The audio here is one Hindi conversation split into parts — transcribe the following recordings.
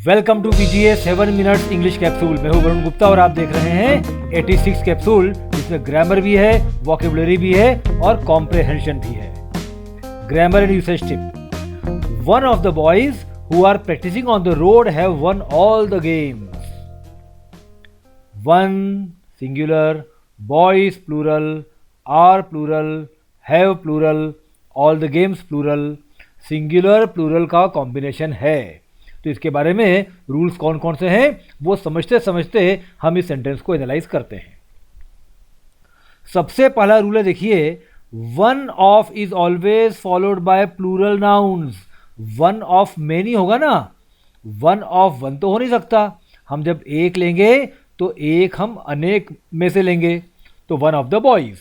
Welcome to PGA 7 minutes English capsule. मैं हूं वरुण गुप्ता और आप देख रहे हैं 86 कैप्सूल, जिसमें ग्रामर भी है, वोकेबुलरी भी है और कॉम्प्रिहेंशन भी है। Grammar and usage tip. One of the boys who are practising on the road have won all the games. One singular, boys plural, are plural, have plural, all the games plural, singular plural का कॉम्बिनेशन है। तो इसके बारे में रूल्स कौन कौन से हैं वो समझते समझते हम इस सेंटेंस को एनालाइज करते हैं। सबसे पहला रूल है, देखिए, one of is always followed by plural nouns. One of many होगा ना, वन ऑफ वन तो हो नहीं सकता। हम जब एक लेंगे तो एक हम अनेक में से लेंगे, तो वन ऑफ द बॉयज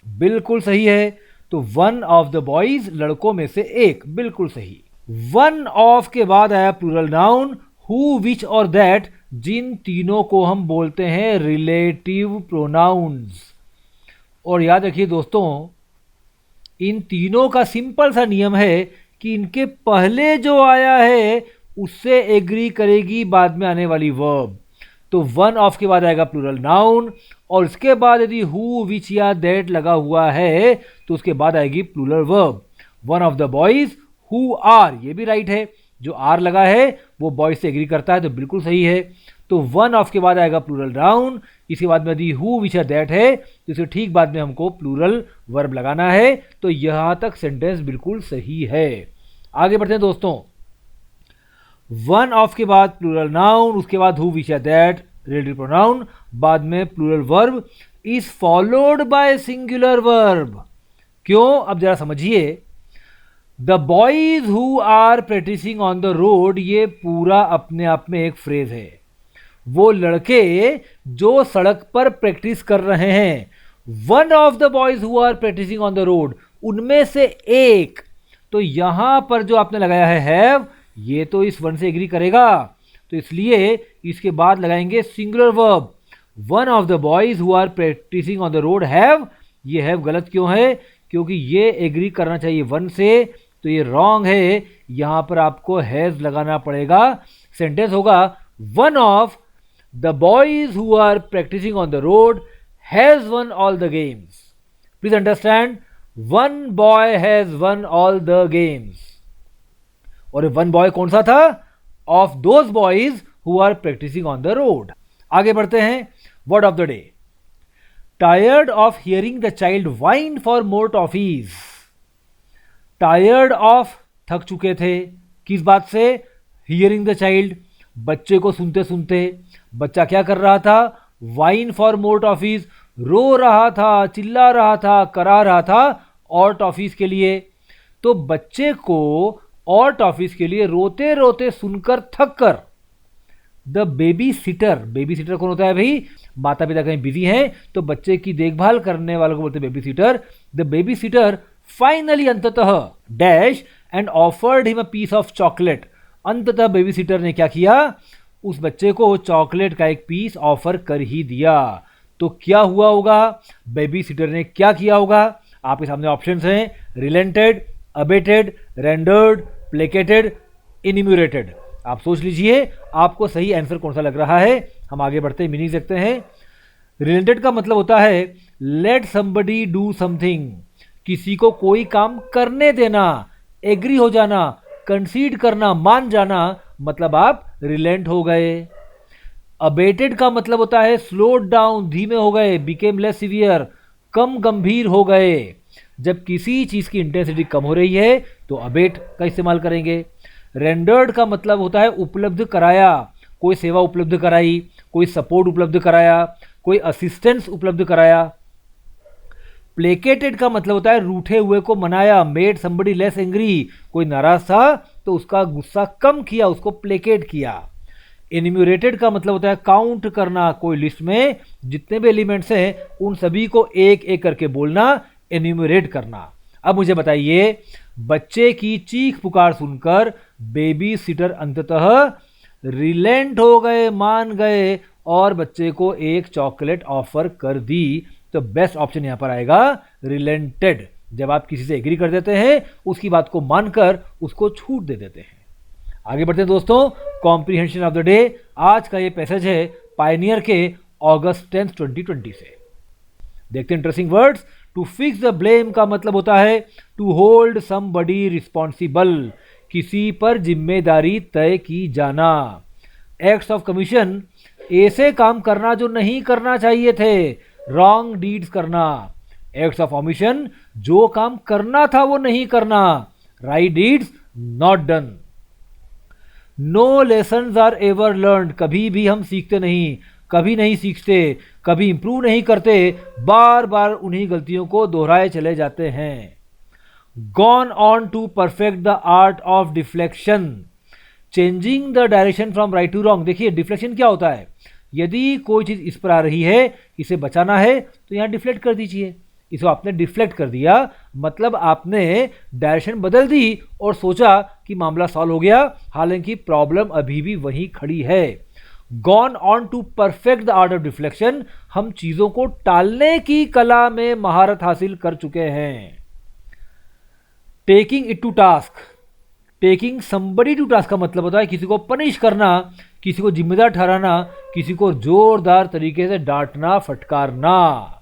बिल्कुल सही है। तो वन ऑफ द बॉयज लड़कों में से एक, बिल्कुल सही। वन ऑफ के बाद आया प्लूरल नाउन हु, विच और दैट, जिन तीनों को हम बोलते हैं रिलेटिव प्रोनाउंस। और याद रखिए दोस्तों, इन तीनों का सिंपल सा नियम है कि इनके पहले जो आया है उससे एग्री करेगी बाद में आने वाली वर्ब। तो वन ऑफ के बाद आएगा प्लूरल नाउन, और उसके बाद यदि हु, विच या दैट लगा हुआ है तो उसके बाद आएगी plural verb. One of the boys who are, ये भी राइट है, जो आर लगा है वो बॉयज से एग्री करता है, तो बिल्कुल सही है। तो वन ऑफ के बाद आएगा प्लूरल नाउन, इसके बाद में यदि हु, विच या दैट है तो इसे ठीक बाद में हमको प्लूरल वर्ब लगाना है। तो यहां तक सेंटेंस बिल्कुल सही है। आगे बढ़ते हैं दोस्तों। वन ऑफ के बाद प्लूरल नाउन, उसके बाद हु, विच या दैट रिलेटिव प्रोनाउन, बाद में plural verb is followed by singular verb. क्यों, अब जरा समझिए। The boys who are practising on the road, ये पूरा अपने आप में एक फ्रेज है। वो लड़के जो सड़क पर प्रैक्टिस कर रहे हैं, one of the boys who are practising on the road, उनमें से एक। तो यहां पर जो आपने लगाया है हैव, ये तो इस वन से एग्री करेगा, तो इसलिए इसके बाद लगाएंगे singular verb. One of the boys who are practising on the road have, ये हैव गलत क्यों है, क्योंकि ये एग्री करना चाहिए वन से, तो ये रॉन्ग है। यहां पर आपको हैज लगाना पड़ेगा। सेंटेंस होगा one of the boys who are practising on the road has won all the games. Please understand, one boy has won all the games. और वन बॉय कौन सा था? Of those boys who are practising on the road. आगे बढ़ते हैं। Word of the day. Tired of hearing the child whine for more toffees. Tired of, थक चुके थे, किस बात से? हियरिंग द चाइल्ड, बच्चे को सुनते सुनते। बच्चा क्या कर रहा था? वाइन फॉर मोर टॉफीज, रो रहा था, चिल्ला रहा था, करा रहा था और टॉफीज के लिए। तो बच्चे को और टॉफीज के लिए रोते रोते सुनकर थक कर the baby seater, baby sitter कौन होता है भाई? माता पिता कहीं बिजी हैं तो बच्चे की देखभाल करने वालों को बोलते हैं baby sitter. The baby sitter finally, अंततः, dash and offered him a piece of chocolate. अंततः बेबी सिटर ने क्या किया? उस बच्चे को चॉकलेट का एक पीस ऑफर कर ही दिया। तो क्या हुआ होगा? बेबी सिटर ने क्या किया होगा? आपके सामने ऑप्शंस हैं, रिलेंटेड, अबेटेड, रेंडर्ड, प्लेकेटेड, इनिम्यूरेटेड। आप सोच लीजिए आपको सही आंसर कौन सा लग रहा है। हम आगे बढ़ते हैं, मीनिंग देखते हैं। रिलेटेड का मतलब होता है लेट समबडी डू समथिंग, किसी को कोई काम करने देना, एग्री हो जाना, कंसीड करना, मान जाना, मतलब आप रिलेंट हो गए। अबेटेड का मतलब होता है स्लोड डाउन, धीमे हो गए, बिकेम लेस सीवियर, कम गंभीर हो गए। जब किसी चीज की इंटेंसिटी कम हो रही है तो अबेट का इस्तेमाल करेंगे। रेंडर्ड का मतलब होता है उपलब्ध कराया, कोई सेवा उपलब्ध कराई, कोई सपोर्ट उपलब्ध कराया, कोई असिस्टेंस उपलब्ध कराया। प्लेकेटेड का मतलब होता है रूठे हुए को मनाया, मेड समबडी लेस एंग्री, कोई नाराज था तो उसका गुस्सा कम किया, उसको प्लेकेट किया। एन्यूमरेटेड का मतलब होता है काउंट करना, कोई लिस्ट में जितने भी एलिमेंट्स हैं उन सभी को एक एक करके बोलना, एन्यूमरेट करना। अब मुझे बताइए, बच्चे की चीख पुकार सुनकर बेबी सिटर अंततः रिलेंट हो गए, मान गए और बच्चे को एक चॉकलेट ऑफर कर दी। तो बेस्ट ऑप्शन यहां पर आएगा रिलेंटेड। जब आप किसी से एग्री कर देते हैं, उसकी बात को मानकर उसको छूट दे देते हैं। आगे बढ़ते हैं दोस्तों, कॉम्प्रीहेंशन ऑफ द डे। आज का ये पैसेज है पायनियर के अगस्त 10, 2020 से। देखते हैं interesting words. To fix the blame का मतलब होता है टू होल्ड समबडी रिस्पॉन्सिबल, किसी पर जिम्मेदारी तय की जाना। एक्ट्स ऑफ कमीशन, ऐसे काम करना जो नहीं करना चाहिए थे, रॉन्ग डीड्स करना। एक्ट्स ऑफ ओमिशन, जो काम करना था वो नहीं करना, right deeds not done. No lessons are ever learned, कभी भी हम सीखते नहीं, कभी नहीं सीखते, कभी इंप्रूव नहीं करते, बार बार उन्हीं गलतियों को दोहराए चले जाते हैं। Gone on to perfect the art of deflection, changing the direction from right to wrong. देखिए डिफ्लेक्शन क्या होता है, यदि कोई चीज इस पर आ रही है, इसे बचाना है तो यहां डिफ्लेक्ट कर दीजिए। इसको आपने डिफ्लेक्ट कर दिया, मतलब आपने डायरेक्शन बदल दी और सोचा कि मामला सॉल्व हो गया, हालांकि प्रॉब्लम अभी भी वहीं खड़ी है। Gone on to perfect the art of deflection, हम चीजों को टालने की कला में महारत हासिल कर चुके हैं। Taking it to task, taking somebody to task का मतलब होता है किसी को पनिश करना, किसी को जिम्मेदार ठहराना, किसी को जोरदार तरीके से डांटना, फटकारना।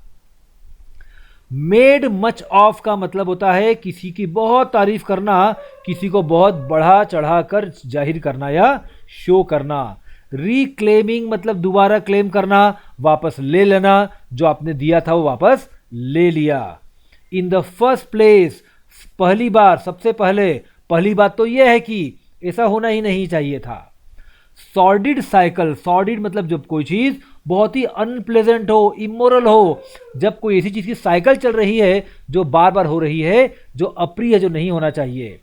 मेड मच ऑफ का मतलब होता है किसी की बहुत तारीफ करना, किसी को बहुत बढ़ा चढ़ा कर जाहिर करना या शो करना। रिक्लेमिंग मतलब दोबारा क्लेम करना, वापस ले लेना, जो आपने दिया था वो वापस ले लिया। इन द फर्स्ट प्लेस, पहली बार, सबसे पहले। पहली बात तो यह है कि ऐसा होना ही नहीं चाहिए था। सॉर्डिड साइकिल, सॉर्डिड मतलब जब कोई चीज बहुत ही अनप्लेजेंट हो, इमोरल हो, जब कोई ऐसी चीज की साइकिल चल रही है जो बार बार हो रही है, जो अप्रिय, जो नहीं होना चाहिए।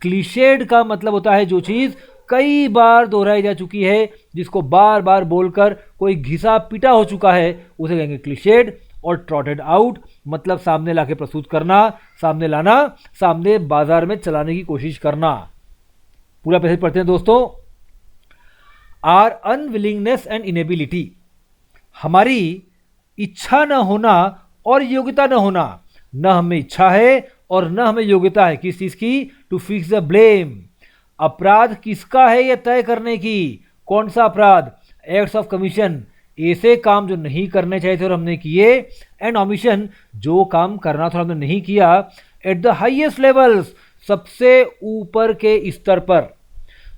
क्लीशेड का मतलब होता है जो चीज कई बार दोहराई जा चुकी है, जिसको बार बार बोलकर कोई घिसा पिटा हो चुका है, उसे कहेंगे क्लीशेड। और ट्रॉटेड आउट मतलब सामने लाके प्रस्तुत करना, सामने लाना, सामने बाजार में चलाने की कोशिश करना। पूरा पैसेज पढ़ते हैं दोस्तों। आर अनविलिंगनेस एंड इनेबिलिटी, हमारी इच्छा न होना और योग्यता न होना, न हमें इच्छा है और न हमें योग्यता है किस चीज की, टू फिक्स द ब्लेम। अपराध किसका है यह तय करने की, कौन सा अपराध। एक्ट्स ऑफ कमीशन, ऐसे काम जो नहीं करने चाहिए थे और हमने किए। एंड ओमिशन, जो काम करना था हमने नहीं किया। एट द हाईएस्ट लेवल्स, सबसे ऊपर के स्तर पर,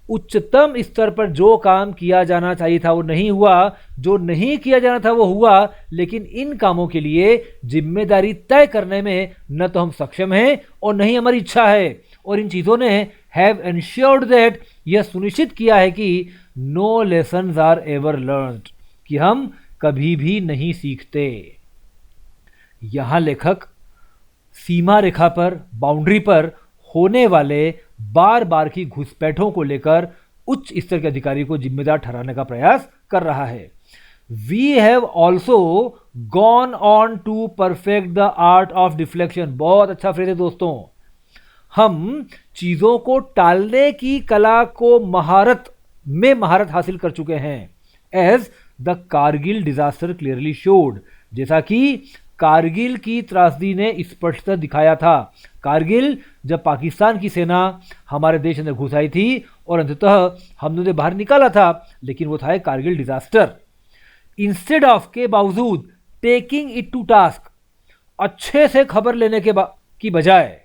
उच्चतम स्तर पर जो काम किया जाना चाहिए था वो नहीं हुआ, जो नहीं किया जाना था वो हुआ, लेकिन इन कामों के लिए जिम्मेदारी तय करने में न तो हम सक्षम हैं और न ही हमारी इच्छा है। और इन चीज़ों ने हैव एंश्योर्ड दैट, यह सुनिश्चित किया है कि no lessons are ever learned, कि हम कभी भी नहीं सीखते। यहां लेखक सीमा रेखा पर, बाउंड्री पर होने वाले बार बार की घुसपैठों को लेकर उच्च स्तर के अधिकारी को जिम्मेदार ठहराने का प्रयास कर रहा है। We have also gone on to perfect the art of deflection, बहुत अच्छा फ्रेज है दोस्तों। हम चीजों को टालने की कला को महारत हासिल कर चुके हैं। As the Kargil disaster clearly showed, जैसा कि कारगिल की त्रासदी ने स्पष्टता दिखाया था। कारगिल जब पाकिस्तान की सेना हमारे देश अंदर घुस आई थी और अंततः हमने उन्हें बाहर निकाला था, लेकिन वो था कारगिल डिजास्टर। इंस्टेड ऑफ के बावजूद, टेकिंग इट टू टास्क, अच्छे से खबर लेने की बजाय,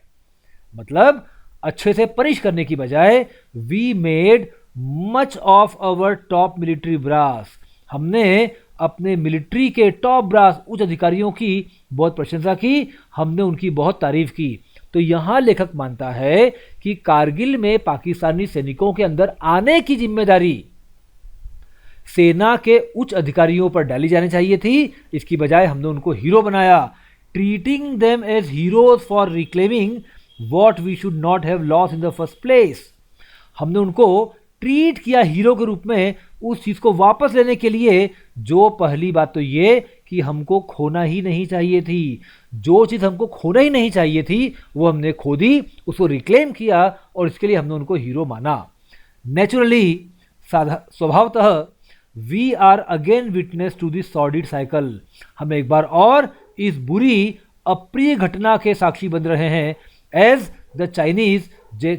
मतलब अच्छे से पनिश करने की बजाय, we made much of our top military brass, हमने अपने मिलिट्री के टॉप ब्रास उच्च अधिकारियों की बहुत प्रशंसा की, हमने उनकी बहुत तारीफ की। तो यहां लेखक मानता है कि कारगिल में पाकिस्तानी सैनिकों के अंदर आने की जिम्मेदारी सेना के उच्च अधिकारियों पर डाली जानी चाहिए थी, इसकी बजाय हमने उनको हीरो बनाया। Treating them as heroes for reclaiming what we should not have lost in the first place, हमने उनको ट्रीट किया हीरो के रूप में उस चीज को वापस लेने के लिए, जो पहली बात तो ये कि हमको खोना ही नहीं चाहिए थी। जो चीज हमको खोना ही नहीं चाहिए थी वो हमने खो दी, उसको रिक्लेम किया और इसके लिए हमने उनको हीरो माना। नेचुरली, स्वभावतः, we are again witness to this sordid cycle, हम एक बार और इस बुरी अप्रिय घटना के साक्षी बन रहे हैं। एज द चाइनीज,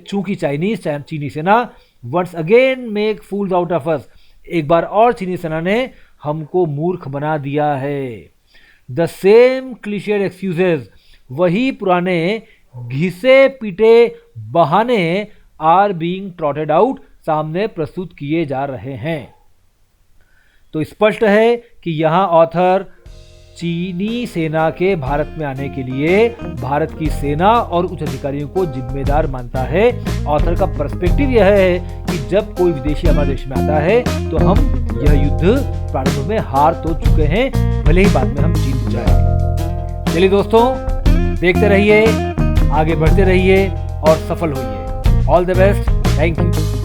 चूंकि चीनी सेना once again make fools out of us. एक बार और चीनी सेना ने हमको मूर्ख बना दिया है। द सेम क्लिशेड एक्सक्यूजेज, वही पुराने घिसे पीटे बहाने आर बीइंग ट्रॉटेड आउट, सामने प्रस्तुत किए जा रहे हैं। तो स्पष्ट है कि यहां ऑथर चीनी सेना के भारत में आने के लिए भारत की सेना और उच्च अधिकारियों को जिम्मेदार मानता है। ऑथर का पर्सपेक्टिव यह है कि जब कोई विदेशी हमारे देश में आता है तो हम यह युद्ध प्रारंभ में हार तो चुके हैं, भले ही बाद में हम जीत जाएंगे। चलिए दोस्तों, देखते रहिए, आगे बढ़ते रहिए और सफल होइए। All the best, thank you.